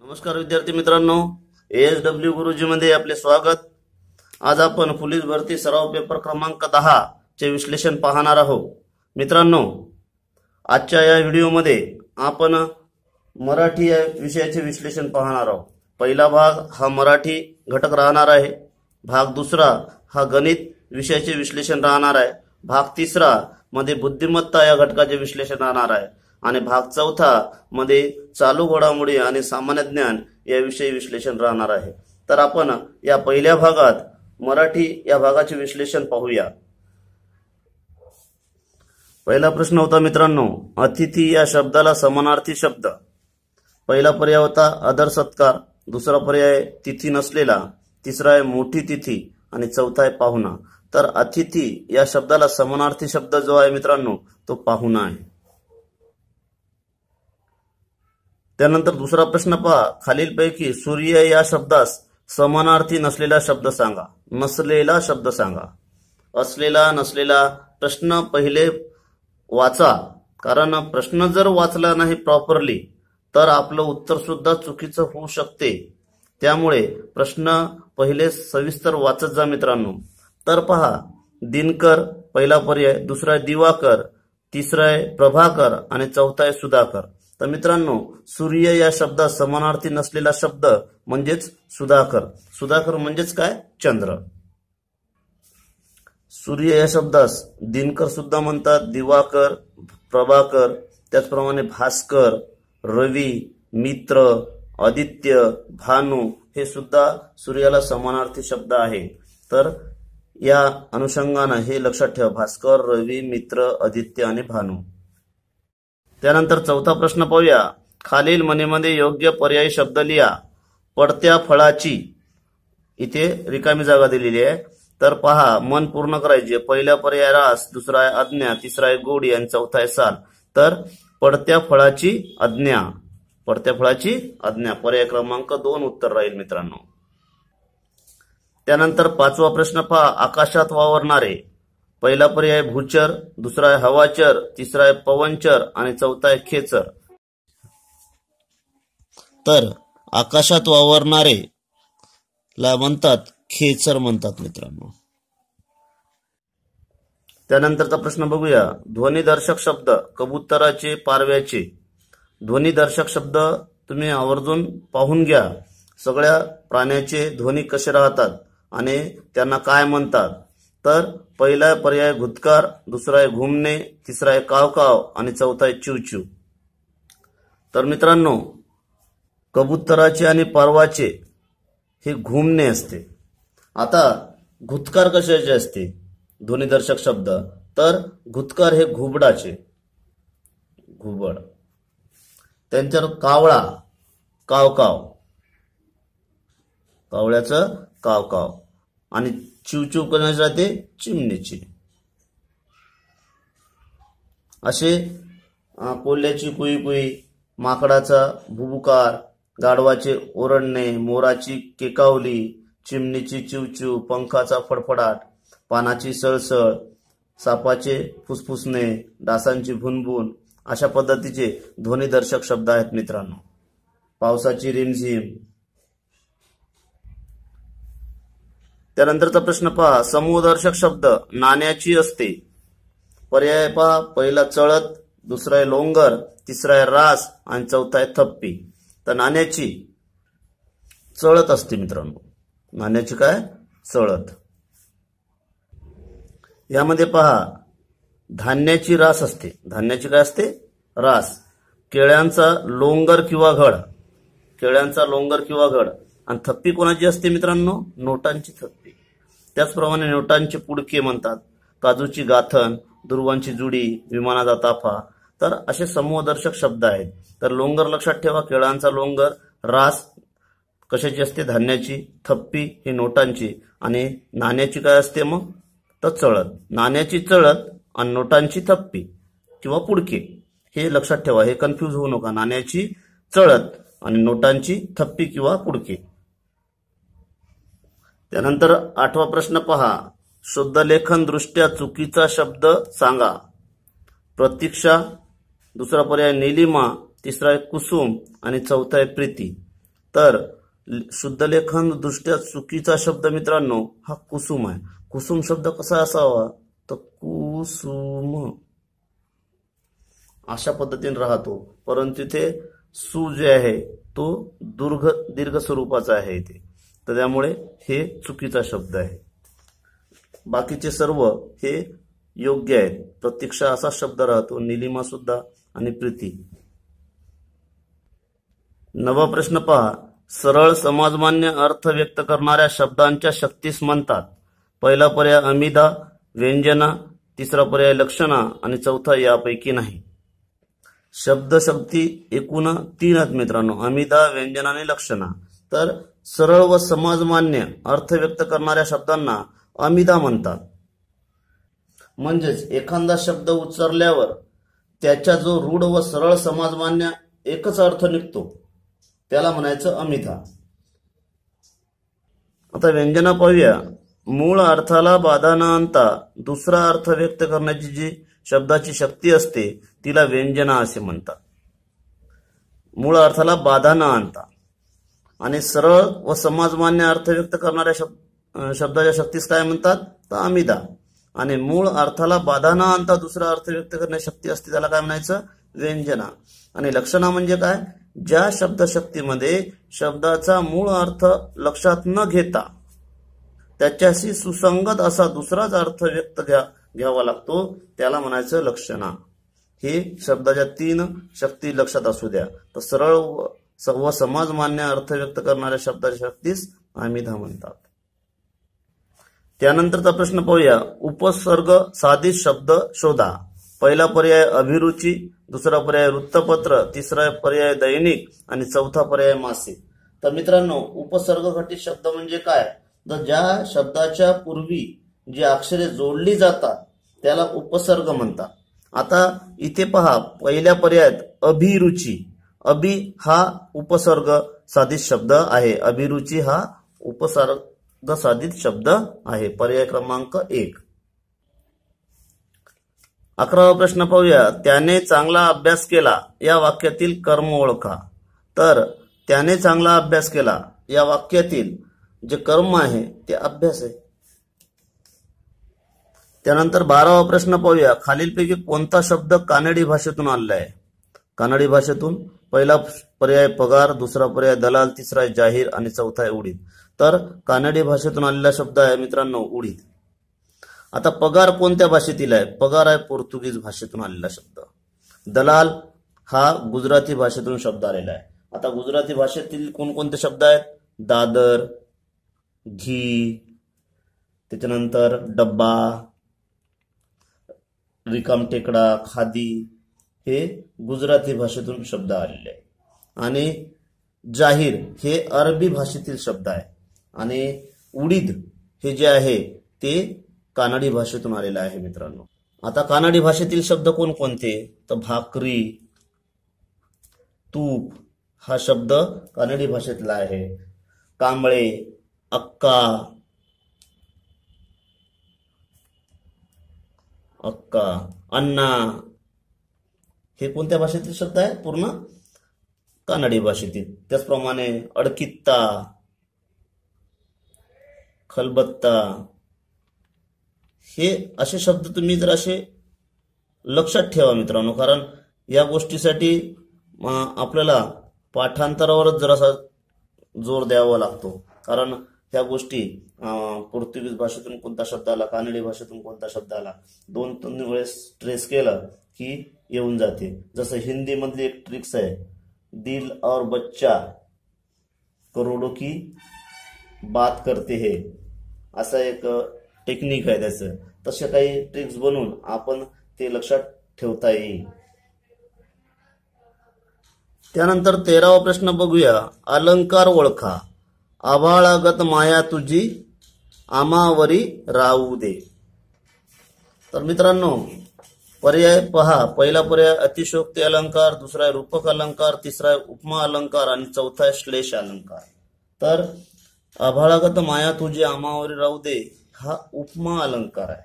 नमस्कार विद्यार्थी मित्रांनो, ASW गुरुजी मध्ये आपले स्वागत। आज आपण पोलीस भरती सराव पेपर क्रमांक 10 चे विश्लेषण पाहणार आहोत। मित्रांनो, आजच्या या व्हिडिओमध्ये आपण मराठी या विषयाचे विश्लेषण पाहणार आहोत। पहिला भाग हा मराठी घटक राहणार आहे, भाग दुसरा हा गणित विषयाचे विश्लेषण राहणार आहे, भाग तिसरा मध्ये बुद्धिमत्ता या घटकाचे विश्लेषण राहणार आहे आणि भाग चौथा मध्ये चालू घडामोडी आणि सामान्य ज्ञान याविषयी विश्लेषण राहणार आहे। तर आपण या पहिल्या भागात मराठी या भागाचे विश्लेषण पाहूया। पहिला प्रश्न होता मित्रांनो, अतिथी या शब्दाला समानार्थी शब्द। पहिला पर्याय होता आदर सत्कार, दुसरा पर्याय तिथी नसलेला, तिसरा आहे मोठी तिथी आणि चौथा आहे पाहुणा। तर अतिथी या शब्दाला समानार्थी शब्द जो आहे मित्रांनो तो पाहुणा आहे। त्यानंतर दुसरा प्रश्न पहा, खालीलपैकी सूर्य या शब्दास समानार्थी नसलेला शब्द सांगा। नसलेला शब्द सांगा। असलेला नसलेला प्रश्न पहिले वाचा, कारण प्रश्न जर वाचला नाही प्रॉपरली तर आपलं उत्तर सुद्धा चुकीचं होऊ शकते। त्यामुळे प्रश्न पहिले सविस्तर वाचत जा मित्रांनो। तर पहा, दिनकर पहिला पर्याय, दुसरा आहे दिवाकर, तिसरा आहे प्रभाकर आणि चौथा आहे सुधाकर। तर मित्रांनो, सूर्य या शब्दात समानार्थी नसलेला शब्द म्हणजेच सुधाकर। सुधाकर म्हणजेच काय? चंद्र। सूर्य या शब्दास दिनकर सुद्धा म्हणतात, दिवाकर, प्रभाकर, त्याचप्रमाणे भास्कर, रवी, मित्र, आदित्य, भानू हे सुद्धा सूर्याला समानार्थी शब्द आहे। तर या अनुषंगाने हे लक्षात ठेवा, भास्कर, रवी, मित्र, आदित्य आणि भानू। त्यानंतर चौथा प्रश्न पाहूया, खालील म्हणीमध्ये योग्य पर्यायी शब्द लिहा। पडत्या फळाची, इथे रिकामी जागा दिलेली आहे। तर पहा, मन पूर्ण करायचे। पहिला पर्याय रास, दुसरा आहे आज्ञा, तिसरा आहे गोडी आणि चौथा आहे साल। तर पडत्या फळाची आज्ञा, पडत्या फळाची आज्ञा पर्याय क्रमांक 2 उत्तर राहील मित्रांनो। त्यानंतर पाचवा प्रश्न पहा, आकाशात वावरणारे। पहिला पर्याय भूचर, दुसरा आहे हवाचर, तिसरा आहे पवनचर आणि चौथा आहे खेचर। तर आकाशात वावरणारे ला म्हणतात खेचर म्हणतात मित्रांनो। त्यानंतरचा प्रश्न बघूया, ध्वनिदर्शक शब्द कबुतराचे, पारव्याचे। ध्वनिदर्शक शब्द तुम्ही आवर्जून पाहून घ्या, सगळ्या प्राण्याचे ध्वनी कसे राहतात आणि त्यांना काय म्हणतात। तर पहिला पर्याय घुतकार, दुसरा आहे घुमणे, तिसरा आहे कावकाव आणि चौथा आहे चिवचिव। तर मित्रांनो, कबुतराचे आणि पारवाचे हे घुमणे असते। आता घुतकार कशाचे असते ध्वनिदर्शक शब्द? तर घुतकार हे घुबडाचे, घुबड। त्यांच्यावर कावळा, कावकाव, कावळ्याचं कावकाव आणि चिवचिव करण्याचे राहते चिमणीची। असे कोल्ह्याची कुई कुई, माकडाचा भुबुकार, गाढवाचे ओरडणे, मोराची केकावली, चिमणीची चिवचिव, पंखाचा फडफडाट, पानाची सळसळ, सापाचे फुसफुसणे, डासांची भुनभुन अशा पद्धतीचे ध्वनिदर्शक शब्द आहेत मित्रांनो। पावसाची रिमझिम। त्यानंतरचा प्रश्न पहा, समूहदर्शक शब्द नाण्याची असते। पर्याय पहा, पहिला चळत, दुसरा आहे लोंगर, तिसरा आहे रास आणि चौथा आहे थप्पी। तर नाण्याची चळत असते मित्रांनो, नाण्याची काय? चळत। यामध्ये पहा, धान्याची रास असते। धान्याची काय असते? रास। केळ्यांचा लोंगर किंवा घड, केळ्यांचा लोंगर किंवा घड। आणि थप्पी कोणाची असते मित्रांनो? नोटांची थप्पी। त्याचप्रमाणे नोटांचे पुडके म्हणतात, काजूची गाथण, दुर्वांची जुडी, विमानाचा ताफा। तर असे समूहदर्शक शब्द आहेत। तर लोंगर लक्षात ठेवा, केळांचा लोंगर, रास कशाची असते? धान्याची, थप्पी ही नोटांची आणि नाण्याची काय असते मग? तर चळत। नाण्याची चळत आणि नोटांची थप्पी किंवा पुडके हे लक्षात ठेवा, हे कन्फ्यूज होऊ नका। नाण्याची चळत आणि नोटांची थप्पी किंवा पुडके। त्यानंतर आठवा प्रश्न पहा, शुद्धलेखन दृष्ट्या चुकीचा शब्द सांगा। प्रतीक्षा, दुसरा पर्याय निलिमा, तिसरा आहे कुसुम आणि चौथा आहे प्रीती। तर शुद्धलेखन दृष्ट्या चुकीचा शब्द मित्रांनो हा कुसुम आहे. कुसुम शब्द कसा असावा तर कुसुम अशा पद्धतीने राहतो, परंतु इथे सु जे आहे तो दीर्घ स्वरूपाचा आहे इथे, तर त्यामुळे हे चुकीचा शब्द आहे. बाकीचे सर्व हे योग्य आहेत. प्रतीक्षा असा शब्द राहतो, निलिमा सुद्धा आणि प्रीती. 9वा प्रश्न पहा. सरळ समाजमान्य अर्थ व्यक्त करणाऱ्या शब्दांच्या शक्तीस म्हणतात. पहिला पर्याय अमिदा, व्यंजना, तिसरा पर्याय लक्षणा आणि चौथा यापैकी नाही. शब्द शक्ती एकूण 3 आहेत मित्रांनो, अमिदा, व्यंजना आणि लक्षणा. तर सरळ व समाजमान्य अर्थ व्यक्त करणाऱ्या शब्दांना अमिदा म्हणतात. म्हणजेच एखादा शब्द उच्चारल्यावर त्याचा जो रूढ व सरळ समाजमान्य एकच अर्थ निघतो त्याला म्हणायचं अमिदा. आता व्यंजना पाहूया. मूळ अर्थाला बाधा न आणता दुसरा अर्थ व्यक्त करण्याची जी शब्दाची शक्ती असते तिला व्यंजना असे म्हणतात. मूळ अर्थाला बाधा न आणता आणि सरळ व समाजमान्य अर्थ व्यक्त करणाऱ्या शब्दाच्या शक्तीस काय म्हणतात तर अमिदा. आणि मूळ अर्थाला बाधा न आणता दुसरा अर्थ व्यक्त करण्याची शक्ती असते त्याला काय म्हणायचं व्यंजना. आणि लक्षणा म्हणजे काय, ज्या शब्दशक्तीमध्ये शब्दाचा मूळ अर्थ लक्षात न घेता त्याच्याशी सुसंगत असा दुसराच अर्थ व्यक्त घ्यावा लागतो त्याला म्हणायचं लक्षणा. हे शब्दाच्या 3 शक्ती लक्षात असू द्या. तर सरळ व समाजमान्य अर्थ व्यक्त करणाऱ्या शब्दाच्या शक्तीस अमिदा म्हणतात. त्यानंतरचा प्रश्न पाहूया. उपसर्ग साधित शब्द शोधा. पहिला पर्याय अभिरुची, दुसरा पर्याय वृत्तपत्र, तिसरा पर्याय दैनिक आणि चौथा पर्याय मासिक. तर मित्रांनो उपसर्ग घटित शब्द म्हणजे काय तर ज्या शब्दाच्या पूर्वी जी अक्षरे जोडली जातात त्याला उपसर्ग म्हणतात. आता इथे पहा पहिल्या पर्यायात अभिरुची. अभि हा उपसर्ग साधित शब्द आहे, अभिरुची हा उपसर्ग साधित शब्द आहे. पर्याय क्रमांक 1. 11वा प्रश्न पाहूया. त्याने चांगला अभ्यास केला या वाक्यातील कर्म ओळखा. तर त्याने चांगला अभ्यास केला या वाक्यातील जे कर्म आहे ते अभ्यास आहे. त्यानंतर 12वा प्रश्न पाहूया. खालीलपैकी कोणता शब्द कानडी भाषेतून आलेला आहे. कानडी भाषेतून पहिला पर्याय पगार, दुसरा पर्याय दलाल, तिसरा आहे जाहीर आणि चौथा आहे उडीद. तर कानडी भाषेतून आलेला शब्द आहे मित्रांनो उडीद. आता पगार कोणत्या भाषेतील आहे, पगार आहे पोर्तुगीज भाषेतून आलेला शब्द. दलाल हा गुजराती भाषेतून शब्द आलेला आहे. आता गुजराती भाषेतील कोणकोणते शब्द आहेत, दादर, घी, त्याच्यानंतर डब्बा, रिकाम टेकडा, खादी हे गुजराती भाषेतून शब्द आलेले आहे. आणि जाहीर हे अरबी भाषेतील शब्द आहे. आणि उडीद हे जे आहे ते कानडी भाषेतून आलेलं आहे मित्रांनो. आता कानडी भाषेतील शब्द कोणकोणते तर भाकरी, तूप हा शब्द कानडी भाषेतला आहे. कांबळे, अक्का, अन्ना हे कोणत्या भाषेतील शब्द आहे, पूर्ण कानडी भाषेतील. त्याचप्रमाणे अडकित्ता, खलबत्ता हे असे शब्द तुम्ही जर असे लक्षात ठेवा मित्रांनो, कारण या गोष्टीसाठी आपल्याला पाठांतरावरच जरासा जोर द्यावा लागतो. कारण ह्या गोष्टी पोर्तुगीज भाषेतून कोणता शब्द आला, कानडी भाषेतून कोणता शब्द आला, 2-3 वेळेस ट्रेस केला की येऊन जाते. जसं हिंदी मधली एक ट्रिक्स आहे, दिल और बच्चा करोडो की बात करते है, असा एक टेक्निक आहे त्याचं. तसे काही ट्रिक्स बनवून आपण ते लक्षात ठेवता येईल. त्यानंतर 13वा प्रश्न बघूया. अलंकार ओळखा. आभाळागत माया तुझी आमावरी राहू दे. तर मित्रांनो पर्याय पहा. पहिला पर्याय अतिशयोक्ती अलंकार, दुसरा आहे रूपक अलंकार, तिसरा आहे उपमा अलंकार आणि चौथा आहे श्लेष अलंकार. तर आभाळागत माया तुझी आमावरी राहू दे हा उपमा अलंकार आहे.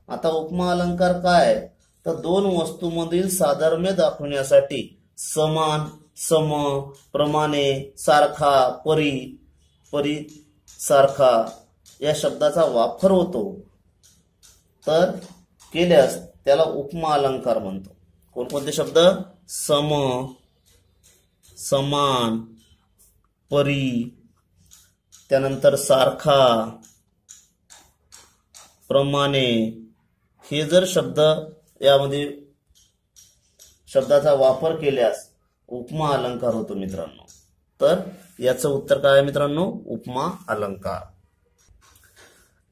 आता उपमा अलंकार काय तर 2 वस्तूंमधील साधर्म्य दाखवण्यासाठी समान, सम, प्रमाणे, सारखा, परी, परी सारखा या शब्दाचा वापर होतो तर केल्यास त्याला उपमा अलंकार म्हणतो. कोणकोणते शब्द? सम, समान, परी, त्यानंतर सारखा, प्रमाणे हे जर शब्द यामध्ये शब्दाचा वापर केल्यास उपमा अलंकार होतो मित्रांनो. तर याचं उत्तर काय आहे मित्रांनो? उपमा अलंकार.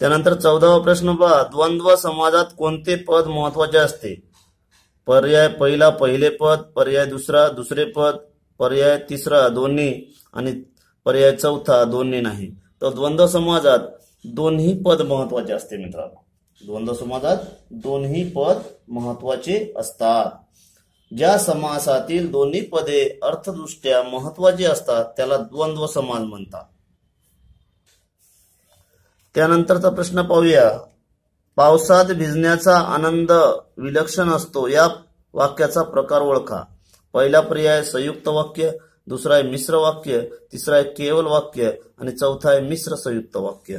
त्यानंतर 14वा प्रश्न पहा. द्वंद्व समाजात कोणते पद महत्वाचे असते? पर्याय पहिला पहिले पद, पर्याय दुसरा दुसरे पद, पर्याय तिसरा दोन्ही आणि पर्याय चौथा दोन्ही नाही. तर द्वंद्व समाजात दोन्ही पद महत्वाचे असते मित्रांनो. द्वंद्व समाजात दोन्ही पद महत्वाचे असतात. ज्या समासातील दोन्ही पदे अर्थदृष्ट्या महत्वाची असतात त्याला द्वंद्व समास म्हणतात. त्यानंतरचा प्रश्न पाहूया. पावसात भिजण्याचा आनंद विलक्षण असतो या वाक्याचा प्रकार ओळखा. पहिला पर्याय संयुक्त वाक्य, दुसरा आहे मिश्र वाक्य, तिसरा आहे केवल वाक्य आणि चौथा आहे मिश्र संयुक्त वाक्य.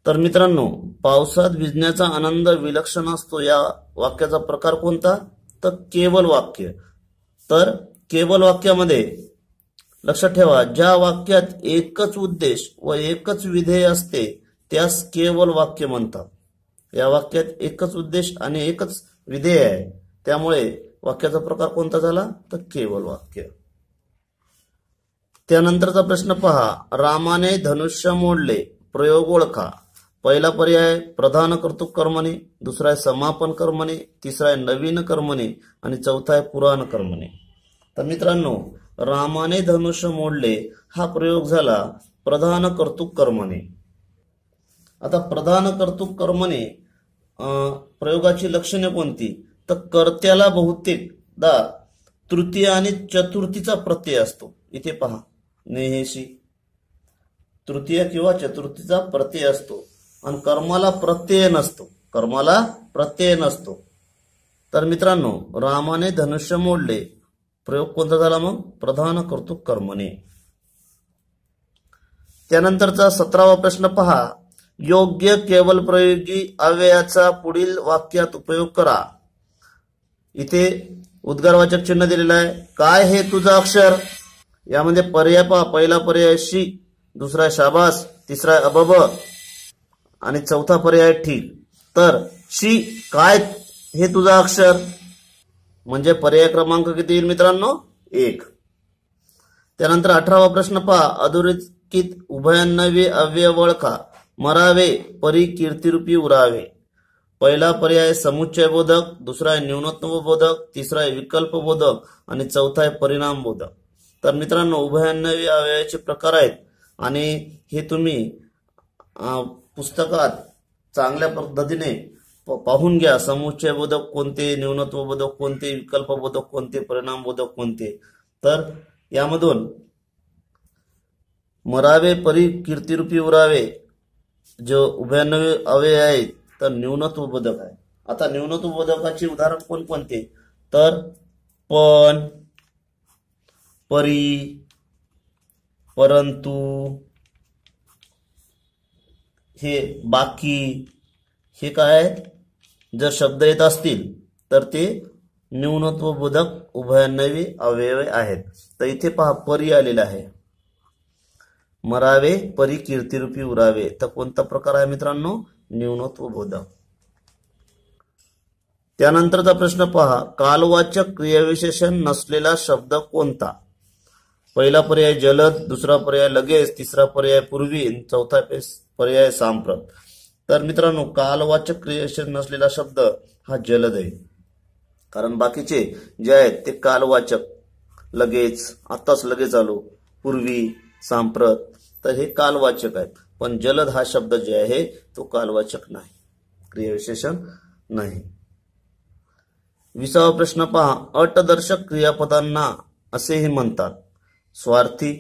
तर मित्रांनो, पावसात भिजण्याचा आनंद विलक्षण असतो या वाक्याचा प्रकार कोणता? तर केवल वाक्य. तर केवल वाक्यामध्ये लक्षात ठेवा, ज्या वाक्यात एकच उद्देश व एकच विधेय असते त्यास केवल वाक्य म्हणतात. या वाक्यात एकच उद्देश आणि एकच विधेय आहे त्यामुळे वाक्याचा प्रकार कोणता झाला? तर केवल वाक्य. त्यानंतरचा प्रश्न पहा. रामाने धनुष्य मोडले, प्रयोग ओळखा. पहिला पर्याय प्रधान कर्तृक कर्मणी, दुसरा आहे समापन कर्मणी, तिसरा आहे नवीन कर्मणी आणि चौथा आहे पुराण कर्मणी. तर मित्रांनो, रामाने धनुष्य मोडले हा प्रयोग झाला प्रधान कर्तृक कर्मणी. आता प्रधान कर्तृक कर्मणी प्रयोगाची लक्षणे कोणती? तर कर्त्याला बहुतेकदा तृतीय आणि चतुर्थीचा प्रत्यय असतो. इथे पहा, नेहेशी तृतीय किंवा चतुर्थीचा प्रत्यय असतो आणि कर्माला प्रत्यय नसतो. कर्माला प्रत्यय नसतो. तर मित्रांनो, रामाने धनुष्य मोडले प्रयोग कोणता झाला? मग प्रधान कर्तृक कर्मणी. त्यानंतरचा 17वा प्रश्न पहा. योग्य केवल प्रयोगी अव्ययाचा पुढील वाक्यात उपयोग करा. इथे उद्गारवाचक चिन्ह दिलेलं आहे. काय हे तुझं अक्षर? यामध्ये पर्याय पहा. पहिला पर्याय शी, दुसरा शाबास, तिसरा अबब आणि चौथा पर्याय ठीक. तर शी काय हे तुझं अक्षर म्हणजे पर्याय क्रमांक किती येईल मित्रांनो? 1. त्यानंतर 18वा प्रश्न पहा. अधोरेखित उभयान्वयी अव्यय ओळखा. मरावे, परी, कीर्तिरूपी उरावे. पहिला पर्याय समुच्चय बोधक, दुसरा आहे न्यूनत्व बोधक, तिसरा आहे विकल्प बोधक आणि चौथा आहे परिणाम बोधक. तर मित्रांनो, उभयान्वयी अव्ययाचे प्रकार आहेत आणि हे तुम्ही पुस्तकात चांगल्या पद्धतीने पाहून घ्या. समुच्चय बोधक कोणते, न्यूनत्व बोधक कोणते, विकल्प बोधक कोणते, परिणाम बोधक कोणते. तर यामधून मरावे, परी, कीर्तिरूपी उरावे जो उभयान्वयी अव्यय आहे तर न्यूनत्व बोधक आहे. आता न्यूनत्व बोधकाचे उदाहरण कोणकोणते? तर पण, परी, परंतु, हे बाकी हे काय आहेत? जर शब्द येत असतील तर ते न्यूनत्व बोधक उभयान्वयी अव्यय आहेत. तर इथे पहा, परी आलेला आहे. मरावे, परी, कीर्तिरूपी उरावे. तर कोणता प्रकार आहे मित्रांनो? न्यूनत्व बोधक. त्यानंतरचा प्रश्न पहा. कालवाचक क्रियाविशेषण नसलेला शब्द कोणता? पहिला पर्याय जलद, दुसरा पर्याय लगेच, तिसरा पर्याय पूर्वी, चौथा पर्याय सांप्रत. तर मित्रांनो, कालवाचक क्रियाविशेषण नसलेला शब्द हा जलद आहे. कारण बाकीचे जे आहेत ते कालवाचक, लगेच, आताच लगेच आलो, पूर्वी, सांप्रत, तर हे कालवाचक आहेत. पण जलद हा शब्द जे आहे तो कालवाचक नाही, क्रियाविशेषण नाही. 20वा प्रश्न पहा. अटदर्शक क्रियापदांना असेही म्हणतात. स्वार्थी,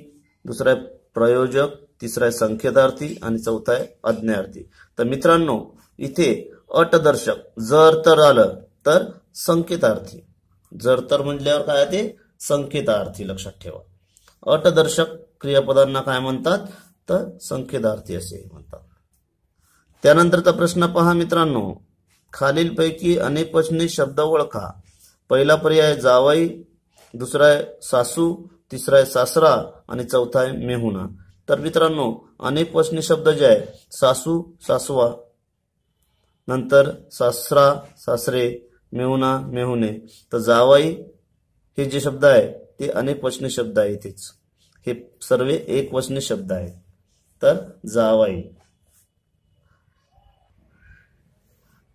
दुसरा प्रयोजक, तिसरा आहे संकेतार्थी आणि चौथा आहे आज्ञार्थी. तर मित्रांनो इथे अटदर्शक जर तर आलं तर संकेतार्थी, जर तर म्हटल्यावर काय ते संकेतार्थी लक्षात ठेवा. अटदर्शक क्रियापदांना काय म्हणतात तर संकेतार्थी असे म्हणतात. त्यानंतरचा प्रश्न पहा मित्रांनो, खालीलपैकी अनेकवचनी शब्द ओळखा. पहिला पर्याय जावई, दुसरा आहे सासू, तिसरा आहे सासरा आणि चौथा आहे मेहुणा. तर मित्रांनो अनेकवचनी शब्द जे आहे सासू सासवा, नंतर सासरा सासरे, मेहुणा मेहुणे. तर जावई हे जे शब्द आहे ते अनेकवचनी शब्द आहे. इथेच हे सर्व एकवचनी शब्द आहेत. तर जावई.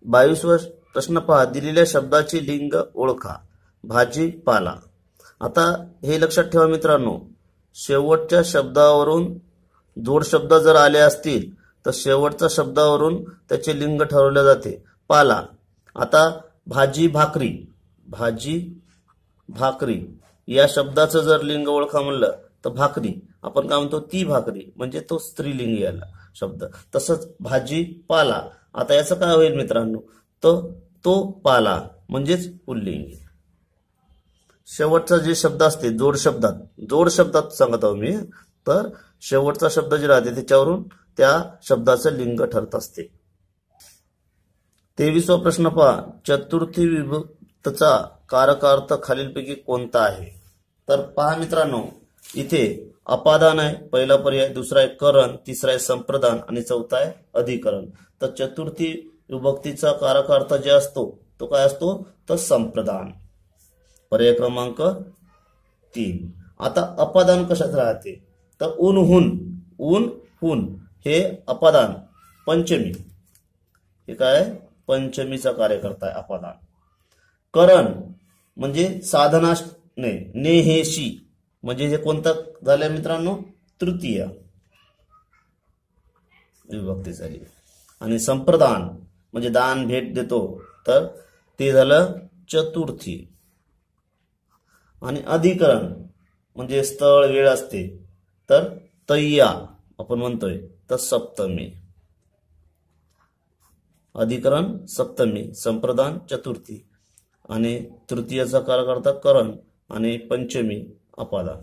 22वा प्रश्न पहा, दिलेल्या शब्दाची लिंग ओळखा. भाजीपाला. आता हे लक्षात ठेवा मित्रांनो, शेवटच्या शब्दावरून जोड शब्द जर आले असतील तर शेवटच्या शब्दावरून त्याचे लिंग ठरवले जाते. पाला. आता भाजी भाकरी, भाजी भाकरी या शब्दाचं जर लिंग ओळखा म्हणलं तर भाकरी, आपण काय म्हणतो ती भाकरी, म्हणजे तो स्त्रीलिंग याला शब्द. तसंच भाजी पाला. आता याचं काय होईल मित्रांनो, तो पाला म्हणजेच पुल्लिंग. शेवटचा जे शब्द असते जोड शब्दात सांगत आहो मी, तर शेवटचा शब्द जे राहते त्याच्यावरून त्या शब्दाचं लिंग ठरत असते. 23वा प्रश्न पहा, चतुर्थी विभक्तचा कारकार्थ खालीलपैकी कोणता आहे. तर पहा मित्रांनो इथे अपादान आहे पहिला पर्याय, दुसरा आहे करण, तिसरा आहे संप्रदान आणि चौथा आहे अधिकरण. तर चतुर्थी विभक्तीचा कारकार्थ जे असतो तो काय असतो तर संप्रदान. पर्याय क्रमांक 3. आता अपादान कशात राहते तर ऊन हे अपादान पंचमी, हे काय पंचमीचा कार्यकर्ता आहे अपादान. करण म्हणजे साधनाने, नेहेशी म्हणजे हे कोणतं झालं मित्रांनो तृतीय विभक्ती झाली. आणि संप्रदान म्हणजे दान भेट देतो तर ते झालं चतुर्थी. आणि अधिकरण म्हणजे स्थळ वेळ असते तर तय्या आपण म्हणतोय तर सप्तमी. अधिकरण सप्तमी, संप्रदान चतुर्थी आणि तृतीयाचा कारकर्ता करण आणि पंचमी अपादान.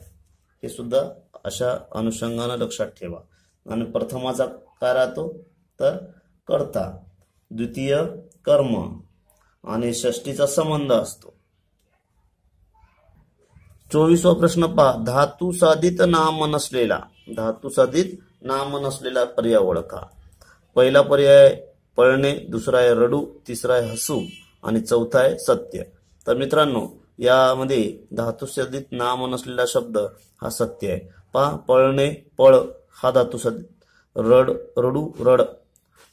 हे सुद्धा अशा अनुषंगाने लक्षात ठेवा. आणि प्रथमाचा काय राहतो तर कर्ता, द्वितीय कर्म आणि षष्टीचा संबंध असतो. 24वा प्रश्न पहा, धातू साधित नाम नसलेला पर्याय ओळखा. पहिला पर्याय पळणे, दुसरा आहे रडू, तिसरा आहे हसू आणि चौथा आहे सत्य. तर मित्रांनो यामध्ये धातू साधित नाम नसलेला शब्द हा सत्य आहे. पहा पळणे पळ हा धातू साधित, रडू रड,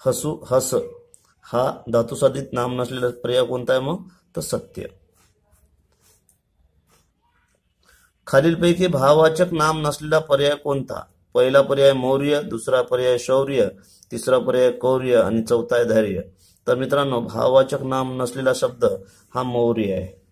हसू हस हा धातू साधित नाम नसलेला पर्याय कोणता आहे मग तर सत्य. खालीलपैकी भाववाचक नाम नसलेला पर्याय कोणता. पहिला पर्याय मौर्य, दुसरा पर्याय शौर्य, तिसरा पर्याय कौर्य आणि चौथा आहे धैर्य. तर मित्रांनो भाववाचक नाम नसलेला शब्द हा मौर्य आहे.